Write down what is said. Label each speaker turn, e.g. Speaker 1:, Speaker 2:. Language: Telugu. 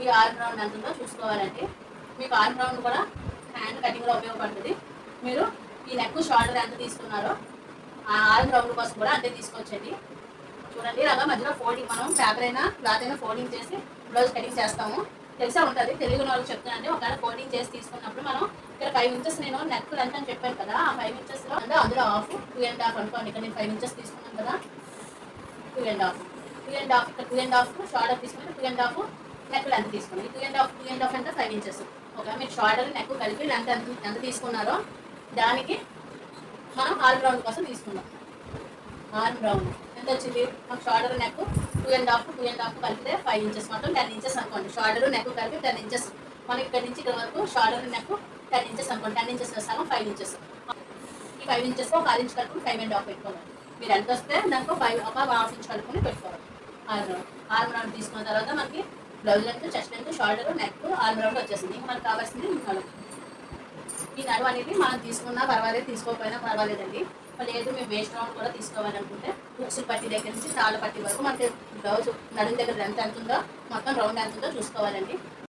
Speaker 1: ఈ ఆర్మ్ రౌండ్ ఎంత ఉందో చూసుకోవాలండి. మీకు ఆర్మ్ రౌండ్ కూడా హ్యాండ్ కటింగ్లో ఉపయోగపడుతుంది. మీరు ఈ నెక్ షోల్డర్ ఎంత తీసుకున్నారో ఆ ఆర్మ్ రౌండ్ కోసం కూడా అంతే తీసుకోవచ్చండి. చూడండి ఇలాగా మధ్యలో ఫోల్డింగ్, మనం పేపర్ అయినా క్లాత్ అయినా ఫోల్డింగ్ చేసి బ్లౌజ్ కటింగ్ చేస్తాము. తెలిసే ఉంటుంది, తెలియని వాళ్ళకి చెప్తానండి. ఒకవేళ ఫోల్డింగ్ చేసి తీసుకున్నప్పుడు మనం ఇక్కడ 5 ఇంచెస్ నేను నెక్ లెంత్ అని చెప్పాను కదా, ఆ 5 ఇంచెస్లో అంటే అందులో హాఫ్ 2.5 అనుకోండి. ఇక్కడ నేను 5 ఇంచెస్ తీసుకున్నాను కదా, 2.5 ఇక్కడ 2.5 షోల్డర్ తీసుకుని 2.5 నెక్ లెంత్ తీసుకున్నాను. 2.5 అంటే 5 ఇంచెస్. ఓకే, మీరు షోల్డర్ నెక్ కలిపి లెంత్ ఎంత తీసుకున్నారో దానికి మనం ఆర్మ్ రౌండ్ కోసం తీసుకున్నాం. ఆర్మ్ రౌండ్ ఎంత వచ్చింది? మాకు షోల్డర్ నెక్ 2.5 కలిపితే 5 ఇంచెస్, మొత్తం 10 ఇంచెస్ అనుకోండి. షోల్డర్ నెక్ కలిపి 10 ఇంచెస్. మనకి ఇక్కడ నుంచి ఇక్కడ వరకు షోల్డర్ నెక్ 10 ఇంచెస్ అనుకోండి. 10 ఇంచెస్ వేస్తాము, 5 ఇంచెస్. ఈ 5 ఇంచెస్ ఒక 1/2 ఇంచ్ కలుపుకొని 5.5 పెట్టుకోవాలి. మీరు ఎంత వస్తే దానికి ఒక 1/2 ఇంచ్ కలుపుకొని పెట్టుకోవాలి. ఆర్మ్ రౌండ్ తీసుకున్న తర్వాత మనకి blouse length, chest length, shoulder, neck, arm round వచ్చేసింది. ఇంకా మనకు కావాల్సింది నడుము. ఈ నడుము అనేది మనం తీసుకున్నా పర్వాలేదు, తీసుకోకపోయినా పర్వాలేదండి. లేదు మేము వేస్ట్ రౌండ్ కూడా తీసుకోవాలనుకుంటే ఉక్సు పట్టి దగ్గర నుంచి తాళ్ళ పట్టి వరకు మనకి బ్లౌజ్ నడుము దగ్గర ఎంత ఉందో మొత్తం రౌండ్ ఎంత ఉందో చూసుకోవాలండి.